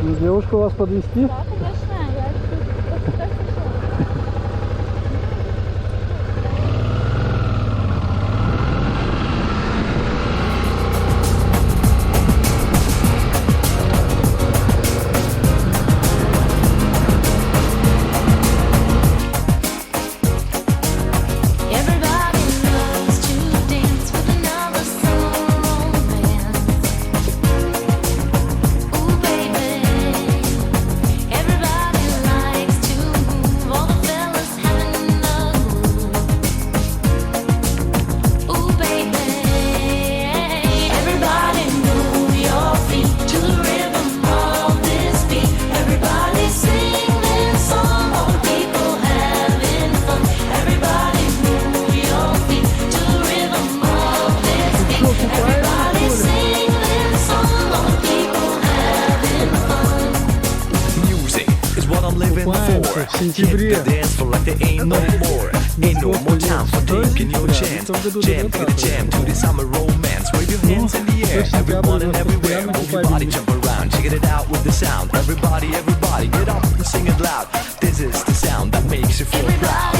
Девушка вас подвезти? Да, конечно, я только что слышала. Купаемся в сентябре. Everybody, get up and sing it loud. This is the sound that makes you feel proud.